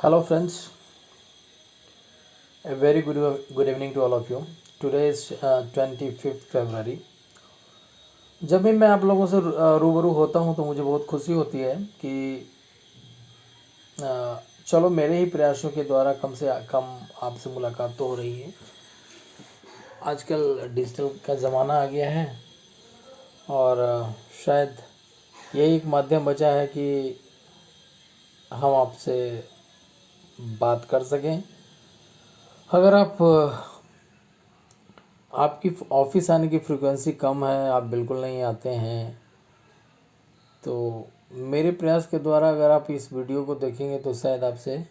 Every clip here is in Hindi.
Hello friends, a very good evening to all of you. Today is 25th February. जब भी मैं आप लोगों से रूबरू होता हूं तो मुझे बहुत खुशी होती है कि चलो मेरे ही प्रयासों के द्वारा कम से कम आपसे मुलाकात तो हो रही है। आजकल डिजिटल का ज़माना आ गया है और शायद यही एक माध्यम बचा है कि हम आपसे बात कर सकें। अगर आपकी ऑफिस आने की फ्रीक्वेंसी कम है, आप बिल्कुल नहीं आते हैं, तो मेरे प्रयास के द्वारा अगर आप इस वीडियो को देखेंगे तो शायद आपसे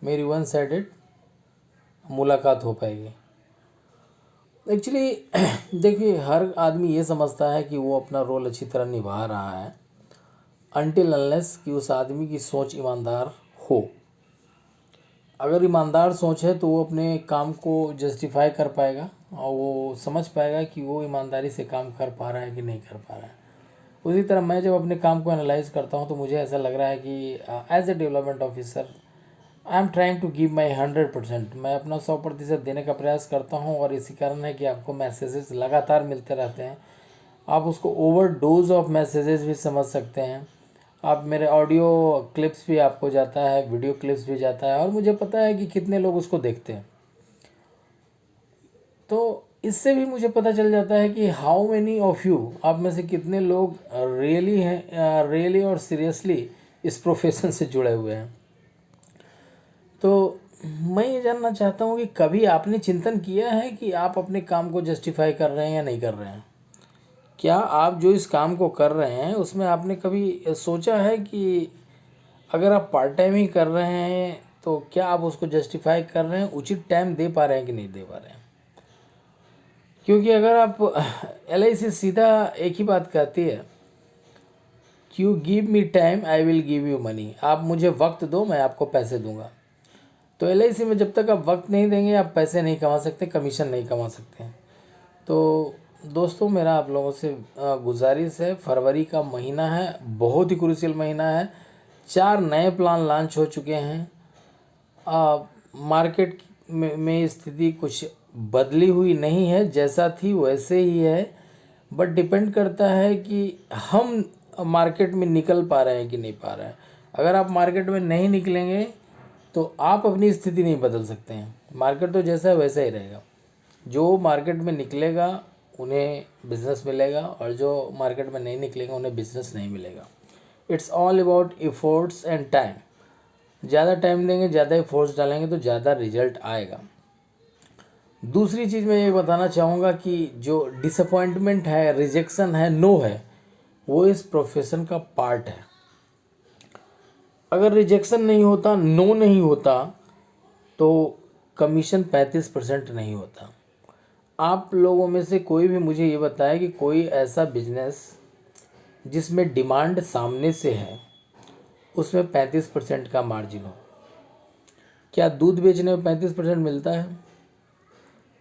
मेरी वन साइडेड मुलाकात हो पाएगी। एक्चुअली देखिए, हर आदमी ये समझता है कि वो अपना रोल अच्छी तरह निभा रहा है अनटिल अनलेस कि उस आदमी की सोच ईमानदार हो। अगर ईमानदार सोच है तो वो अपने काम को जस्टिफाई कर पाएगा और वो समझ पाएगा कि वो ईमानदारी से काम कर पा रहा है कि नहीं कर पा रहा है। उसी तरह मैं जब अपने काम को एनालाइज करता हूँ तो मुझे ऐसा लग रहा है कि as a development officer I am trying to give my 100%। मैं अपना 100% देने का प्रयास करता हूँ और इसी कारण है कि आपको मैसेजेस लगातार मिलते रहते हैं। आप उसको ओवर डोज ऑफ मैसेजेस भी समझ सकते हैं। आप मेरे ऑडियो क्लिप्स भी आपको जाता है, वीडियो क्लिप्स भी जाता है और मुझे पता है कि कितने लोग उसको देखते हैं। तो इससे भी मुझे पता चल जाता है कि हाउ मेनी ऑफ यू, आप में से कितने लोग रियली और सीरियसली इस प्रोफेशन से जुड़े हुए हैं। तो मैं ये जानना चाहता हूँ कि कभी आपने चिंतन किया है कि आप अपने काम को जस्टिफाई कर रहे हैं या नहीं कर रहे हैं? क्या आप जो इस काम को कर रहे हैं उसमें आपने कभी सोचा है कि अगर आप पार्ट टाइम ही कर रहे हैं तो क्या आप उसको जस्टिफाई कर रहे हैं, उचित टाइम दे पा रहे हैं कि नहीं दे पा रहे हैं? क्योंकि अगर आप LIC सीधा एक ही बात कहती है, you give me time I will give you money. आप मुझे वक्त दो, मैं आपको पैसे दूंगा। तो LIC में जब तक आप वक्त नहीं देंगे आप पैसे नहीं कमा सकते, कमीशन नहीं कमा सकते हैं। तो दोस्तों, मेरा आप लोगों से गुजारिश है, फरवरी का महीना है, बहुत ही क्रूशियल महीना है। 4 नए प्लान लॉन्च हो चुके हैं। मार्केट में स्थिति कुछ बदली हुई नहीं है, जैसा थी वैसे ही है, बट डिपेंड करता है कि हम मार्केट में निकल पा रहे हैं कि नहीं पा रहे हैं। अगर आप मार्केट में नहीं निकलेंगे तो आप अपनी स्थिति नहीं बदल सकते हैं। मार्केट तो जैसा है वैसा ही रहेगा। जो मार्केट में निकलेगा उन्हें बिजनेस मिलेगा और जो मार्केट में नहीं निकलेगा उन्हें बिजनेस नहीं मिलेगा। It's all about efforts and time. ज़्यादा टाइम देंगे, ज़्यादा एफर्ट्स डालेंगे तो ज़्यादा रिजल्ट आएगा। दूसरी चीज़ मैं ये बताना चाहूँगा कि जो डिसअपॉइंटमेंट है, रिजेक्शन है, नो है, वो इस प्रोफेशन का पार्ट है। अगर रिजेक्शन नहीं होता, नो नहीं होता, तो कमीशन 35% नहीं होता। आप लोगों में से कोई भी मुझे ये बताए कि कोई ऐसा बिजनेस जिसमें डिमांड सामने से है उसमें 35% का मार्जिन हो। क्या दूध बेचने में 35% मिलता है?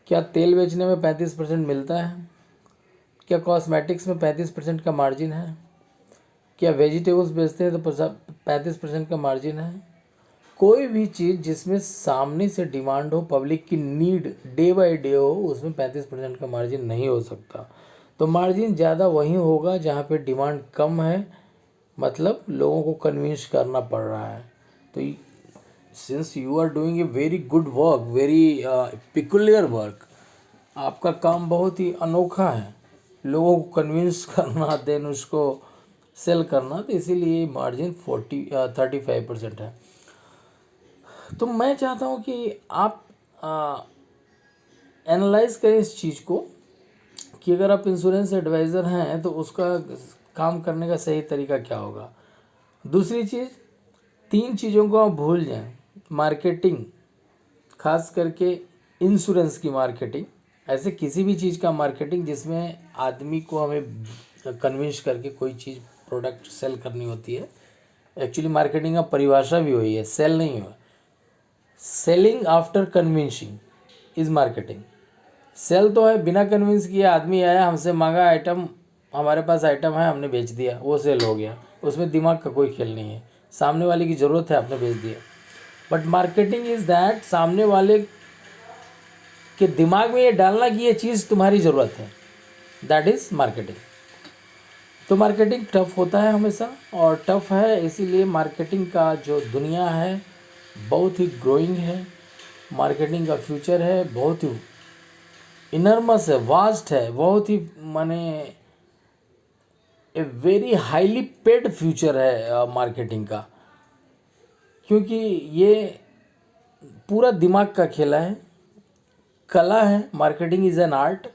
क्या तेल बेचने में 35% मिलता है? क्या कॉस्मेटिक्स में 35% का मार्जिन है? क्या वेजिटेबल्स बेचते हैं तो 35% का मार्जिन है? कोई भी चीज़ जिसमें सामने से डिमांड हो, पब्लिक की नीड डे बाय डे हो, उसमें 35% का मार्जिन नहीं हो सकता। तो मार्जिन ज़्यादा वहीं होगा जहाँ पे डिमांड कम है, मतलब लोगों को कन्विंस करना पड़ रहा है। तो since you are doing a very good work, very peculiar work, आपका काम बहुत ही अनोखा है, लोगों को कन्विंस करना, देन उसको सेल करना, तो इसीलिए मार्जिन 35% है। तो मैं चाहता हूँ कि आप एनालाइज करें इस चीज़ को कि अगर आप इंश्योरेंस एडवाइज़र हैं तो उसका काम करने का सही तरीका क्या होगा। दूसरी चीज़, 3 चीज़ों को आप भूल जाएं। मार्केटिंग, खास करके इंश्योरेंस की मार्केटिंग, ऐसे किसी भी चीज़ का मार्केटिंग जिसमें आदमी को हमें कन्विंस करके कोई चीज़ प्रोडक्ट सेल करनी होती है। एक्चुअली मार्केटिंग का परिभाषा भी वही है, सेल नहीं है। Selling after convincing is marketing. Sale तो है बिना कन्विंस किया, आदमी आया हमसे मांगा आइटम, हमारे पास आइटम है, हमने बेच दिया, वो सेल हो गया। उसमें दिमाग का कोई खेल नहीं है, सामने वाले की ज़रूरत है, आपने बेच दिया। बट मार्केटिंग इज़ दैट सामने वाले के दिमाग में ये डालना कि ये चीज़ तुम्हारी ज़रूरत है, दैट इज़ मार्केटिंग। तो मार्केटिंग टफ होता है हमेशा, और टफ है इसीलिए मार्केटिंग का जो दुनिया है बहुत ही ग्रोइंग है। मार्केटिंग का फ्यूचर है बहुत ही इनर्मस है, वास्ट है, बहुत ही माने a very highly paid future है मार्केटिंग का, क्योंकि ये पूरा दिमाग का खेला है, कला है। Marketing is an art,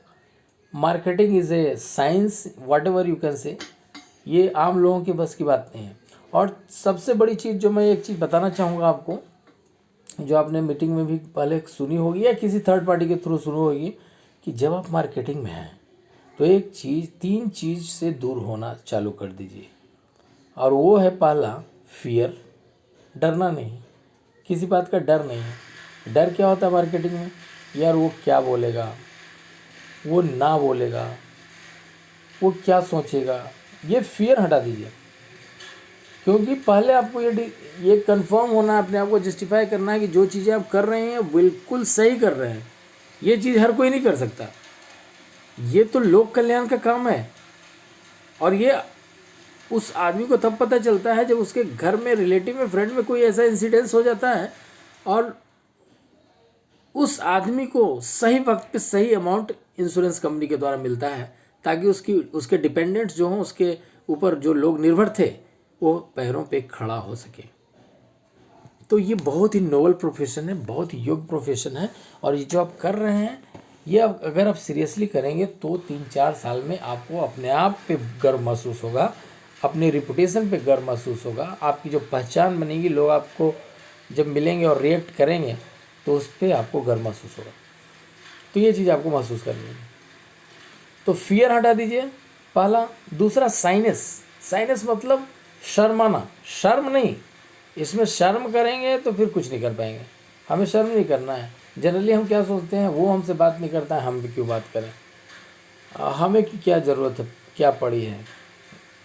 marketing is a science, what ever you can say. ये आम लोगों के बस की बात नहीं है। और सबसे बड़ी चीज़ जो मैं एक चीज़ बताना चाहूँगा आपको, जो आपने मीटिंग में भी पहले सुनी होगी या किसी थर्ड पार्टी के थ्रू सुनी होगी, कि जब आप मार्केटिंग में हैं तो एक चीज़, तीन चीज़ से दूर होना चालू कर दीजिए। और वो है पहला, फियर, डरना नहीं, किसी बात का डर नहीं है। डर क्या होता है मार्केटिंग में? यार वो क्या बोलेगा, वो ना बोलेगा, वो क्या सोचेगा, ये फियर हटा दीजिए। क्योंकि पहले आपको ये कंफर्म होना है, अपने आप को जस्टिफाई करना है कि जो चीज़ें आप कर रहे हैं बिल्कुल सही कर रहे हैं। ये चीज़ हर कोई नहीं कर सकता, ये तो लोक कल्याण का काम है। और ये उस आदमी को तब पता चलता है जब उसके घर में, रिलेटिव में, फ्रेंड में कोई ऐसा इंसिडेंस हो जाता है और उस आदमी को सही वक्त पे सही अमाउंट इंश्योरेंस कंपनी के द्वारा मिलता है, ताकि उसके डिपेंडेंट्स जो हों, उसके ऊपर जो लोग निर्भर थे, वो पैरों पे खड़ा हो सके। तो ये बहुत ही नोबल प्रोफेशन है, बहुत ही योग्य प्रोफेशन है। और ये जो आप कर रहे हैं, ये अगर आप सीरियसली करेंगे तो 3-4 साल में आपको अपने आप पे गर्व महसूस होगा, अपनी रिपुटेशन पे गर्व महसूस होगा, आपकी जो पहचान बनेगी, लोग आपको जब मिलेंगे और रिएक्ट करेंगे तो उस पर आपको गर्व महसूस होगा। तो ये चीज़ आपको महसूस करनी है। तो फियर हटा दीजिए, पहला। दूसरा, साइनेस। साइनेस मतलब शर्माना, शर्म नहीं। इसमें शर्म करेंगे तो फिर कुछ नहीं कर पाएंगे। हमें शर्म नहीं करना है। जनरली हम क्या सोचते हैं, वो हमसे बात नहीं करता है, हम भी क्यों बात करें, हमें की क्या ज़रूरत है, क्या पड़ी है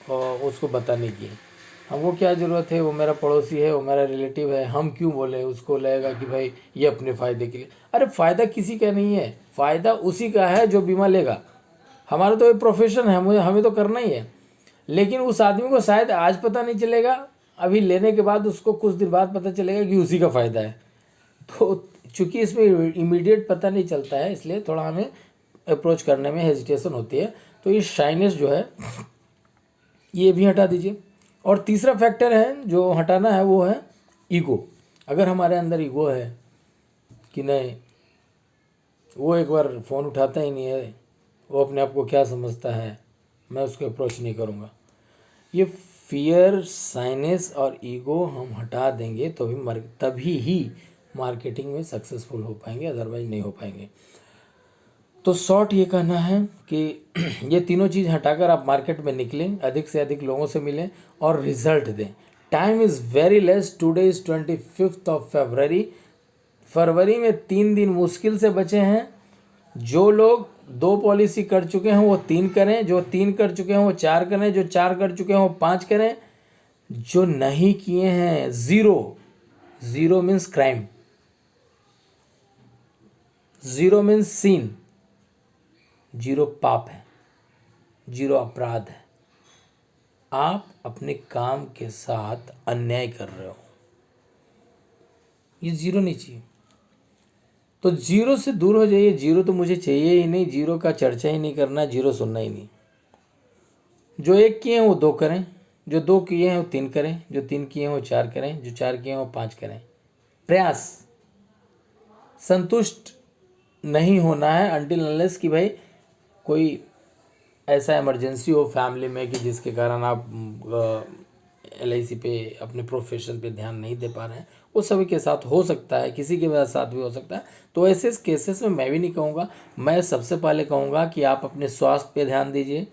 और उसको बताने की, हमको क्या ज़रूरत है, वो मेरा पड़ोसी है, वो मेरा रिलेटिव है, हम क्यों बोले, उसको लगेगा कि भाई ये अपने फ़ायदे के लिए। अरे फ़ायदा किसी का नहीं है, फ़ायदा उसी का है जो बीमा लेगा। हमारा तो ये प्रोफेशन है, हमें तो करना ही है। लेकिन उस आदमी को शायद आज पता नहीं चलेगा, अभी लेने के बाद उसको कुछ दिन बाद पता चलेगा कि उसी का फ़ायदा है। तो चूँकि इसमें इमीडिएट पता नहीं चलता है, इसलिए थोड़ा हमें अप्रोच करने में हेजिटेशन होती है। तो ये शाइनेस जो है ये भी हटा दीजिए। और तीसरा फैक्टर है जो हटाना है, वो है ईगो। अगर हमारे अंदर ईगो है कि नहीं, वो एक बार फ़ोन उठाता ही नहीं है, वो अपने आप को क्या समझता है, मैं उसको अप्रोच नहीं करूँगा, ये फियर, साइनेस और ईगो हम हटा देंगे तो तभी ही मार्केटिंग में सक्सेसफुल हो पाएंगे, अदरवाइज नहीं हो पाएंगे। तो शॉर्ट ये कहना है कि ये तीनों चीज़ हटाकर आप मार्केट में निकलें, अधिक से अधिक लोगों से मिलें और रिजल्ट दें। Time is very less, today is 25 फरवरी। फरवरी में 3 दिन मुश्किल से बचे हैं। जो लोग 2 पॉलिसी कर चुके हैं वो 3 करें, जो 3 कर चुके हैं वो 4 करें, जो 4 कर चुके हैं वो 5 करें, जो नहीं किए हैं zero. Zero means crime, zero means sin, zero पाप है, जीरो अपराध है। आप अपने काम के साथ अन्याय कर रहे हो, ये जीरो नहीं चाहिए। तो जीरो से दूर हो जाइए। जीरो तो मुझे चाहिए ही नहीं, जीरो का चर्चा ही नहीं करना, जीरो सुनना ही नहीं। जो 1 किए हैं वो 2 करें, जो 2 किए हैं वो 3 करें, जो 3 किए हैं वो 4 करें, जो 4 किए हैं वो 5 करें। प्रयास, संतुष्ट नहीं होना है अनटिल अनलेस कि भाई कोई ऐसा इमरजेंसी हो फैमिली में कि जिसके कारण आप LIC पे, अपने प्रोफेशन पे ध्यान नहीं दे पा रहे हैं। वो सभी के साथ हो सकता है, किसी के साथ भी हो सकता है। तो ऐसे केसेस में मैं भी नहीं कहूँगा, मैं सबसे पहले कहूँगा कि आप अपने स्वास्थ्य पे ध्यान दीजिए।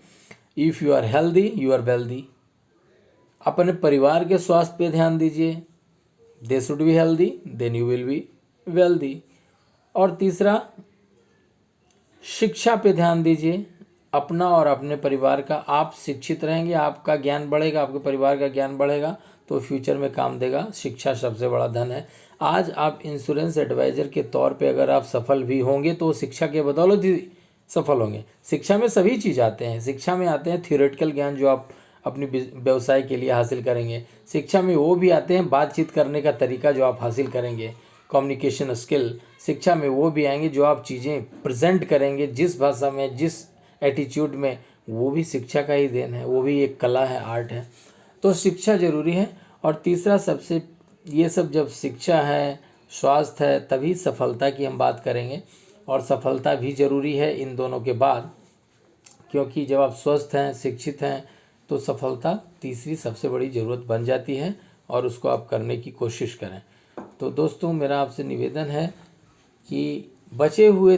If you are healthy you are wealthy. अपने परिवार के स्वास्थ्य पे ध्यान दीजिए, they should be healthy then you will be wealthy. और तीसरा, शिक्षा पे ध्यान दीजिए, अपना और अपने परिवार का। आप शिक्षित रहेंगे, आपका ज्ञान बढ़ेगा, आपके परिवार का ज्ञान बढ़ेगा, तो तो फ्यूचर में काम देगा। शिक्षा सबसे बड़ा धन है। आज आप इंश्योरेंस एडवाइज़र के तौर पे अगर आप सफल भी होंगे तो शिक्षा के बदौलत ही सफल होंगे। शिक्षा में सभी चीज़ आते हैं। शिक्षा में आते हैं थियोरेटिकल ज्ञान जो आप अपनी व्यवसाय के लिए हासिल करेंगे। शिक्षा में वो भी आते हैं बातचीत करने का तरीका जो आप हासिल करेंगे, कम्युनिकेशन स्किल। शिक्षा में वो भी आएंगे जो आप चीज़ें प्रेजेंट करेंगे जिस भाषा में, जिस एटीट्यूड में, वो भी शिक्षा का ही देन है, वो भी एक कला है, आर्ट है। तो शिक्षा ज़रूरी है। और तीसरा सबसे, ये सब जब शिक्षा है, स्वास्थ्य है, तभी सफलता की हम बात करेंगे। और सफलता भी ज़रूरी है इन दोनों के बाद, क्योंकि जब आप स्वस्थ हैं, शिक्षित हैं, तो सफलता तीसरी सबसे बड़ी ज़रूरत बन जाती है और उसको आप करने की कोशिश करें। तो दोस्तों मेरा आपसे निवेदन है कि बचे हुए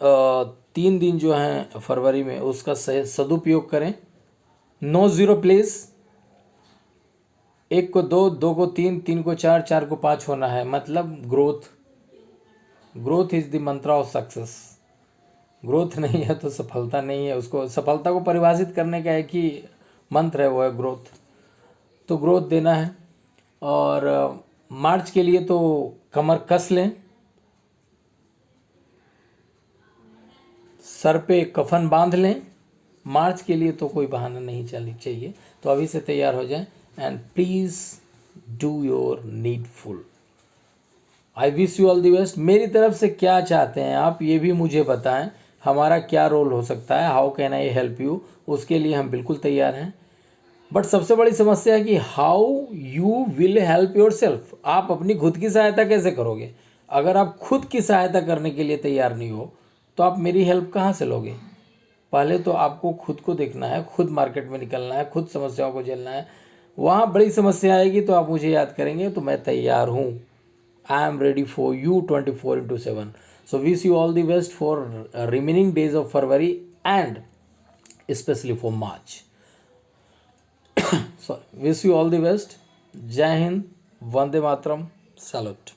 3 दिन जो हैं फरवरी में, उसका सदुपयोग करें। No zero please. 1 को 2, 2 को 3, 3 को 4, 4 को 5 होना है। मतलब growth is the Mantra of success. Growth नहीं है तो सफलता नहीं है। उसको, सफलता को परिभाषित करने का एक ही मंत्र है, वो है ग्रोथ। तो ग्रोथ देना है। और मार्च के लिए तो कमर कस लें, सर पे कफन बांध लें। मार्च के लिए तो कोई बहाना नहीं चलनी चाहिए। तो अभी से तैयार हो जाएं। And please do your needful. I wish you all the best. मेरी तरफ से क्या चाहते हैं आप, ये भी मुझे बताएं। हमारा क्या रोल हो सकता है, how can I help you, उसके लिए हम बिल्कुल तैयार हैं। बट सबसे बड़ी समस्या है कि how you will help your self. आप अपनी खुद की सहायता कैसे करोगे? अगर आप खुद की सहायता करने के लिए तैयार नहीं हो तो आप मेरी हेल्प कहाँ से लोगे? पहले तो आपको खुद को देखना है, खुद मार्केट में निकलना है, खुद समस्याओं को झेलना है। वहाँ बड़ी समस्या आएगी तो आप मुझे याद करेंगे, तो मैं तैयार हूँ। I am ready for you 24/7। So wish you all the best for remaining days of February and specially for March. So wish you all the best. Jai Hind, Vande Mataram, salute.